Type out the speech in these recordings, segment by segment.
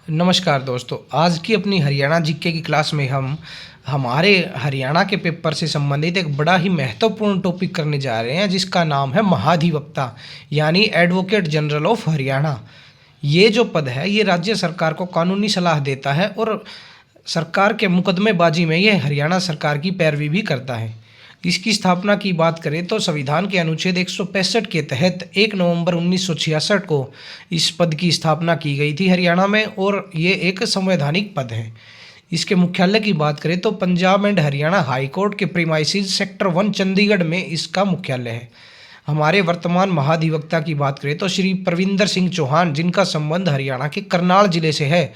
नमस्कार दोस्तों, आज की अपनी हरियाणा जीके की क्लास में हम हमारे हरियाणा के पेपर से संबंधित एक बड़ा ही महत्वपूर्ण टॉपिक करने जा रहे हैं, जिसका नाम है महाधिवक्ता यानी एडवोकेट जनरल ऑफ हरियाणा। ये जो पद है ये राज्य सरकार को कानूनी सलाह देता है और सरकार के मुकदमेबाजी में ये हरियाणा सरकार की पैरवी भी करता है। इसकी स्थापना की बात करें तो संविधान के अनुच्छेद 165 के तहत 1 नवंबर 1966 को इस पद की स्थापना की गई थी हरियाणा में, और ये एक संवैधानिक पद है। इसके मुख्यालय की बात करें तो Punjab and Haryana high court के प्रीमाइसेस सेक्टर 1 चंडीगढ़ में इसका मुख्यालय है। हमारे वर्तमान महाधिवक्ता की बात करें तो श्री परविंदर सिंह चौहान, जिनका संबंध हरियाणा के करनाल जिले से है,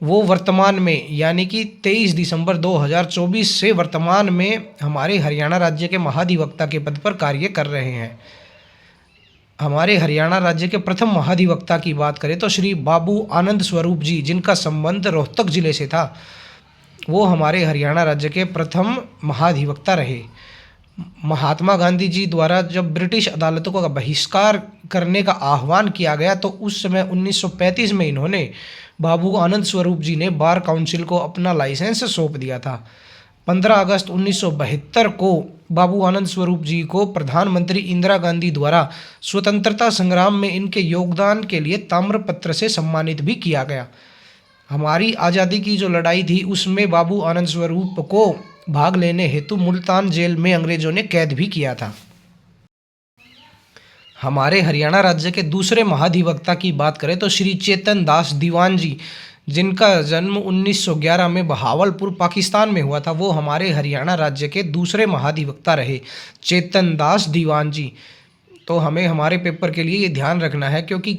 वो वर्तमान में यानी कि 23 दिसंबर 2024 से वर्तमान में हमारे हरियाणा राज्य के महाधिवक्ता के पद पर कार्य कर रहे हैं। हमारे हरियाणा राज्य के प्रथम महाधिवक्ता की बात करें तो श्री बाबू आनंद स्वरूप जी, जिनका संबंध रोहतक जिले से था, वो हमारे हरियाणा राज्य के प्रथम महाधिवक्ता रहे। महात्मा गांधी जी द्वारा जब ब्रिटिश अदालतों का बहिष्कार करने का आह्वान किया गया तो उस समय 1935 में इन्होंने बाबू आनंद स्वरूप जी ने बार काउंसिल को अपना लाइसेंस सौंप दिया था। 15 अगस्त 1972 को बाबू आनंद स्वरूप जी को प्रधानमंत्री इंदिरा गांधी द्वारा स्वतंत्रता संग्राम में इनके योगदान के लिए ताम्रपत्र से सम्मानित भी किया गया। हमारी आज़ादी की जो लड़ाई थी उसमें बाबू आनंद स्वरूप को भाग लेने हेतु मुल्तान जेल में अंग्रेजों ने कैद भी किया था। हमारे हरियाणा राज्य के दूसरे महाधिवक्ता की बात करें तो श्री चेतन दास दीवान जी, जिनका जन्म 1911 में बहावलपुर पाकिस्तान में हुआ था, वो हमारे हरियाणा राज्य के दूसरे महाधिवक्ता रहे, चेतन दास दीवान जी। तो हमें हमारे पेपर के लिए ये ध्यान रखना है, क्योंकि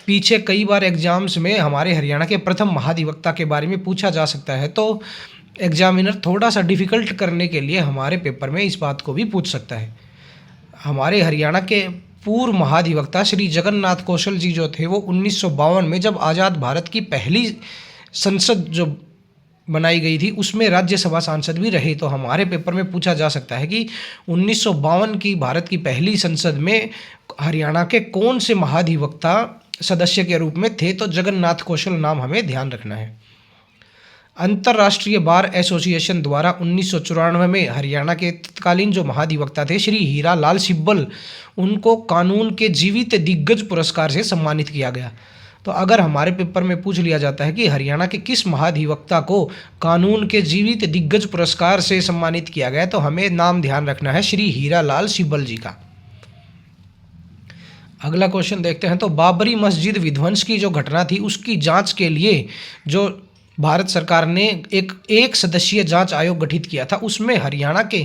पीछे कई बार एग्जाम्स में हमारे हरियाणा के प्रथम महाधिवक्ता के बारे में पूछा जा सकता है, तो एग्जामिनर थोड़ा सा डिफ़िकल्ट करने के लिए हमारे पेपर में इस बात को भी पूछ सकता है। हमारे हरियाणा के पूर्व महाधिवक्ता श्री जगन्नाथ कौशल जी जो थे, वो 1952 में जब आज़ाद भारत की पहली संसद जो बनाई गई थी उसमें राज्यसभा सांसद भी रहे। तो हमारे पेपर में पूछा जा सकता है कि 1952 की भारत की पहली संसद में हरियाणा के कौन से महाधिवक्ता सदस्य के रूप में थे, तो जगन्नाथ कौशल नाम हमें ध्यान रखना है। अंतर्राष्ट्रीय बार एसोसिएशन द्वारा 1994 में हरियाणा के तत्कालीन जो महाधिवक्ता थे श्री हीरा लाल सिब्बल, उनको कानून के जीवित दिग्गज पुरस्कार से सम्मानित किया गया। तो अगर हमारे पेपर में पूछ लिया जाता है कि हरियाणा के किस महाधिवक्ता को कानून के जीवित दिग्गज पुरस्कार से सम्मानित किया गया, तो हमें नाम ध्यान रखना है श्री हीरा लाल सिब्बल जी का। अगला क्वेश्चन देखते हैं। तो बाबरी मस्जिद विध्वंस की जो घटना थी उसकी जांच के लिए जो भारत सरकार ने एक सदस्यीय जांच आयोग गठित किया था, उसमें हरियाणा के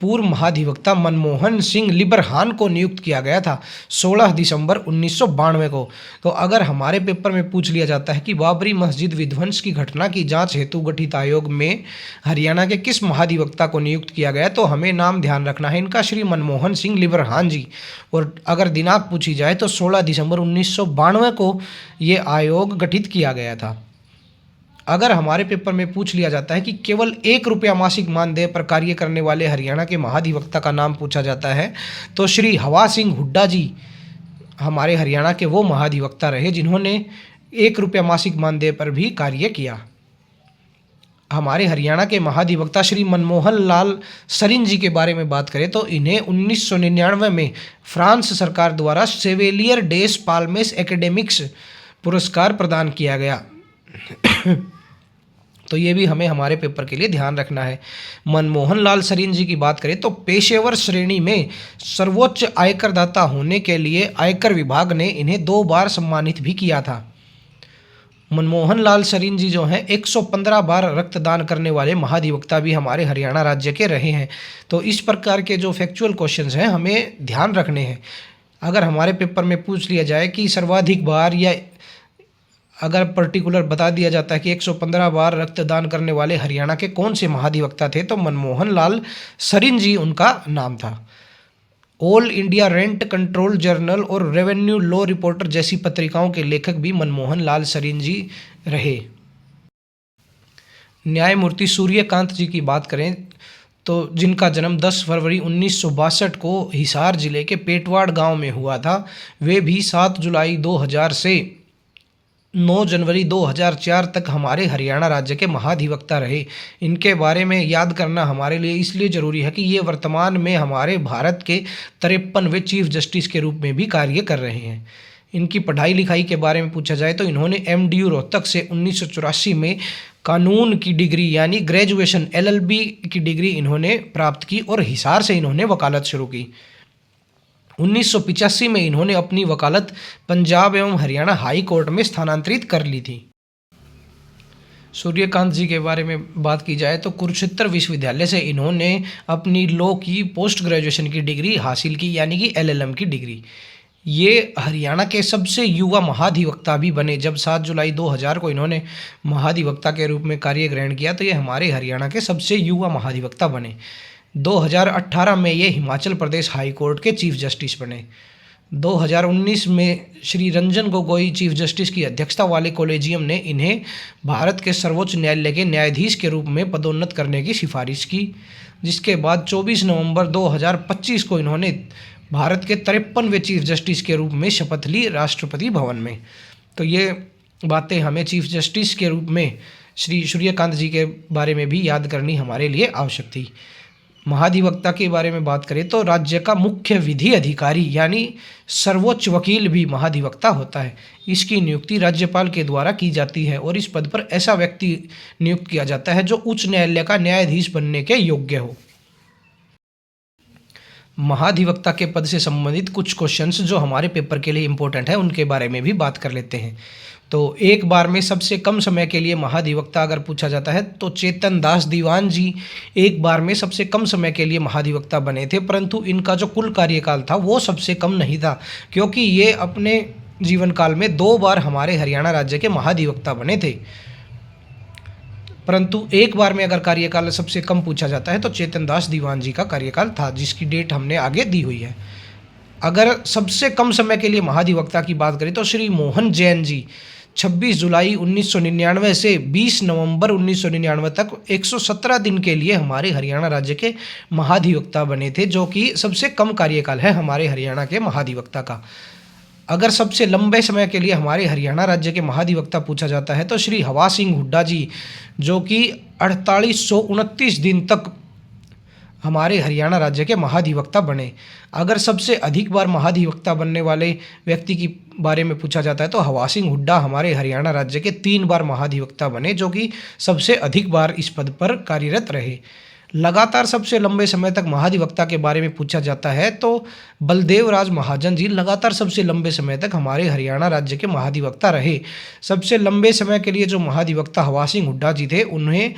पूर्व महाधिवक्ता मनमोहन सिंह लिबरहान को नियुक्त किया गया था 16 दिसंबर 1992 को। तो अगर हमारे पेपर में पूछ लिया जाता है कि बाबरी मस्जिद विध्वंस की घटना की जांच हेतु गठित आयोग में हरियाणा के किस महाधिवक्ता को नियुक्त किया गया, तो हमें नाम ध्यान रखना है इनका, श्री मनमोहन सिंह लिबरहान जी। और अगर दिनांक पूछी जाए तो 16 दिसंबर 1992 को ये आयोग गठित किया गया था। अगर हमारे पेपर में पूछ लिया जाता है कि केवल 1 रुपया मासिक मानदेय पर कार्य करने वाले हरियाणा के महाधिवक्ता का नाम पूछा जाता है, तो श्री हवा सिंह हुड्डा जी हमारे हरियाणा के वो महाधिवक्ता रहे जिन्होंने 1 रुपया मासिक मानदेय पर भी कार्य किया। हमारे हरियाणा के महाधिवक्ता श्री मनमोहन लाल सरिन जी के बारे में बात करें तो इन्हें 1999 में फ्रांस सरकार द्वारा सेवेलियर डेस पाल्मेस एकेडेमिक्स पुरस्कार प्रदान किया गया। तो ये भी हमें हमारे पेपर के लिए ध्यान रखना है। मनमोहन लाल सरीन जी की बात करें तो पेशेवर श्रेणी में सर्वोच्च आयकरदाता होने के लिए आयकर विभाग ने इन्हें 2 बार सम्मानित भी किया था। मनमोहन लाल सरीन जी जो हैं 115 बार रक्तदान करने वाले महाधिवक्ता भी हमारे हरियाणा राज्य के रहे हैं। तो इस प्रकार के जो फैक्चुअल क्वेश्चंस हैं हमें ध्यान रखने हैं। अगर हमारे पेपर में पूछ लिया जाए कि सर्वाधिक बार, या अगर पर्टिकुलर बता दिया जाता है कि 115 बार रक्तदान करने वाले हरियाणा के कौन से महाधिवक्ता थे, तो मनमोहन लाल सरिन जी उनका नाम था। All India rent control journal और रेवेन्यू लॉ रिपोर्टर जैसी पत्रिकाओं के लेखक भी मनमोहन लाल सरिन जी रहे। न्यायमूर्ति सूर्यकांत जी की बात करें तो जिनका जन्म 10 फरवरी 1962 को हिसार जिले के पेटवाड़ गांव में हुआ था, वे भी 7 जुलाई 2000 से 9 जनवरी 2004 तक हमारे हरियाणा राज्य के महाधिवक्ता रहे। इनके बारे में याद करना हमारे लिए इसलिए ज़रूरी है कि ये वर्तमान में हमारे भारत के 53वें चीफ जस्टिस के रूप में भी कार्य कर रहे हैं। इनकी पढ़ाई लिखाई के बारे में पूछा जाए तो इन्होंने MDU रोहतक से 1984 में कानून की डिग्री यानी ग्रेजुएशन LLB की डिग्री इन्होंने प्राप्त की और हिसार से इन्होंने वकालत शुरू की। 1985 में इन्होंने अपनी वकालत पंजाब एवं हरियाणा हाई कोर्ट में स्थानांतरित कर ली थी। सूर्यकांत जी के बारे में बात की जाए तो कुरुक्षेत्र विश्वविद्यालय से इन्होंने अपनी लॉ की पोस्ट ग्रेजुएशन की डिग्री हासिल की यानी कि LLM की डिग्री। ये हरियाणा के सबसे युवा महाधिवक्ता भी बने। जब 7 जुलाई 2000 को इन्होंने महाधिवक्ता के रूप में कार्य ग्रहण किया तो ये हमारे हरियाणा के सबसे युवा महाधिवक्ता बने। 2018 में ये हिमाचल प्रदेश हाई कोर्ट के चीफ जस्टिस बने। 2019 में श्री रंजन गोगोई चीफ जस्टिस की अध्यक्षता वाले कॉलेजियम ने इन्हें भारत के सर्वोच्च न्यायालय के न्यायाधीश के रूप में पदोन्नत करने की सिफारिश की, जिसके बाद 24 नवंबर 2025 को इन्होंने भारत के 53वें चीफ जस्टिस के रूप में शपथ ली राष्ट्रपति भवन में। तो ये बातें हमें चीफ जस्टिस के रूप में श्री सूर्यकांत जी के बारे में भी याद करनी हमारे लिए आवश्यक थी। महाधिवक्ता के बारे में बात करें तो राज्य का मुख्य विधि अधिकारी यानी सर्वोच्च वकील भी महाधिवक्ता होता है। इसकी नियुक्ति राज्यपाल के द्वारा की जाती है और इस पद पर ऐसा व्यक्ति नियुक्त किया जाता है जो उच्च न्यायालय का न्यायाधीश बनने के योग्य हो। महाधिवक्ता के पद से संबंधित कुछ क्वेश्चंस जो हमारे पेपर के लिए इम्पोर्टेंट है उनके बारे में भी बात कर लेते हैं। तो एक बार में सबसे कम समय के लिए महाधिवक्ता अगर पूछा जाता है तो चेतन दास दीवान जी एक बार में सबसे कम समय के लिए महाधिवक्ता बने थे, परंतु इनका जो कुल कार्यकाल था वो सबसे कम नहीं था, क्योंकि ये अपने जीवन काल में 2 बार हमारे हरियाणा राज्य के महाधिवक्ता बने थे। परंतु एक बार में अगर कार्यकाल सबसे कम पूछा जाता है तो चेतन दास दीवान जी का कार्यकाल था, जिसकी डेट हमने आगे दी हुई है। अगर सबसे कम समय के लिए महाधिवक्ता की बात करें तो श्री मोहन जैन जी 26 जुलाई 1999 से 20 नवंबर 1999 तक 117 दिन के लिए हमारे हरियाणा राज्य के महाधिवक्ता बने थे, जो कि सबसे कम कार्यकाल है हमारे हरियाणा के महाधिवक्ता का। अगर सबसे लंबे समय के लिए हमारे हरियाणा राज्य के महाधिवक्ता पूछा जाता है तो श्री हवा सिंह हुड्डा जी, जो कि 4829 दिन तक हमारे हरियाणा राज्य के महाधिवक्ता बने। अगर सबसे अधिक बार महाधिवक्ता बनने वाले व्यक्ति की बारे में पूछा जाता है तो हवा सिंह हुड्डा हमारे हरियाणा राज्य के 3 बार महाधिवक्ता बने, जो कि सबसे अधिक बार इस पद पर कार्यरत रहे। लगातार सबसे लंबे समय तक महाधिवक्ता के बारे में पूछा जाता है तो बलदेव राज महाजन जी लगातार सबसे लंबे समय तक हमारे हरियाणा राज्य के महाधिवक्ता रहे। सबसे लंबे समय के लिए जो महाधिवक्ता हवा सिंह हुड्डा जी थे, उन्हें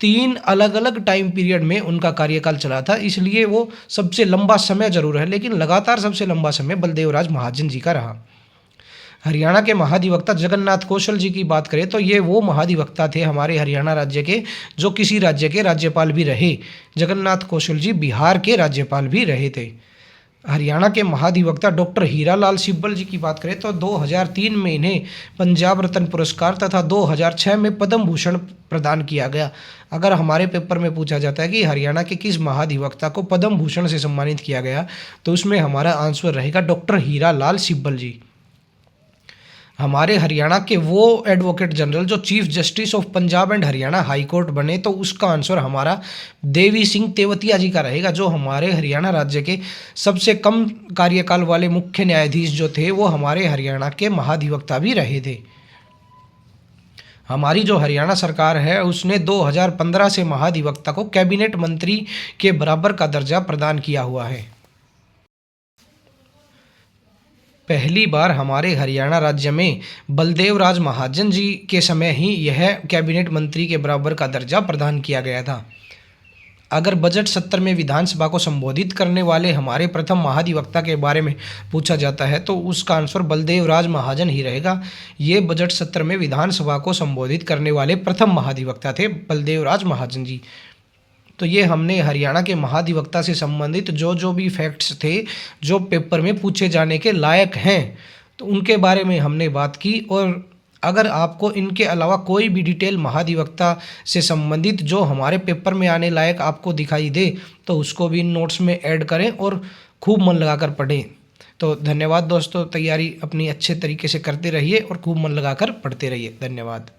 3 अलग अलग टाइम पीरियड में उनका कार्यकाल चला था, इसलिए वो सबसे लंबा समय जरूर है, लेकिन लगातार सबसे लंबा समय बलदेव राज महाजन जी का रहा। हरियाणा के महाधिवक्ता जगन्नाथ कौशल जी की बात करें तो ये वो महाधिवक्ता थे हमारे हरियाणा राज्य के जो किसी राज्य के राज्यपाल भी रहे। जगन्नाथ कौशल जी बिहार के राज्यपाल भी रहे थे। हरियाणा के महाधिवक्ता डॉक्टर हीरालाल सिब्बल जी की बात करें तो 2003 में इन्हें पंजाब रत्न पुरस्कार तथा 2006 में पद्म भूषण प्रदान किया गया। अगर हमारे पेपर में पूछा जाता है कि हरियाणा के किस महाधिवक्ता को पद्म भूषण से सम्मानित किया गया, तो उसमें हमारा आंसर रहेगा डॉक्टर हीरालाल सिब्बल जी। हमारे हरियाणा के वो एडवोकेट जनरल जो chief justice of Punjab and Haryana high court बने, तो उसका आंसर हमारा देवी सिंह तेवतिया जी का रहेगा, जो हमारे हरियाणा राज्य के सबसे कम कार्यकाल वाले मुख्य न्यायाधीश जो थे वो हमारे हरियाणा के महाधिवक्ता भी रहे थे। हमारी जो हरियाणा सरकार है उसने 2015 से महाधिवक्ता को कैबिनेट मंत्री के बराबर का दर्जा प्रदान किया हुआ है। पहली बार हमारे हरियाणा राज्य में बलदेव राज महाजन जी के समय ही यह कैबिनेट मंत्री के बराबर का दर्जा प्रदान किया गया था। अगर बजट सत्र में विधानसभा को संबोधित करने वाले हमारे प्रथम महाधिवक्ता के बारे में पूछा जाता है तो उसका आंसर बलदेव राज महाजन ही रहेगा। ये बजट सत्र में विधानसभा को संबोधित करने वाले प्रथम महाधिवक्ता थे बलदेव राज महाजन जी। तो ये हमने हरियाणा के महाधिवक्ता से संबंधित जो भी फैक्ट्स थे जो पेपर में पूछे जाने के लायक हैं, तो उनके बारे में हमने बात की। और अगर आपको इनके अलावा कोई भी डिटेल महाधिवक्ता से संबंधित जो हमारे पेपर में आने लायक आपको दिखाई दे तो उसको भी इन नोट्स में ऐड करें और खूब मन लगाकर पढ़ें। तो धन्यवाद दोस्तों, तैयारी अपनी अच्छे तरीके से करते रहिए और खूब मन लगाकर पढ़ते रहिए। धन्यवाद।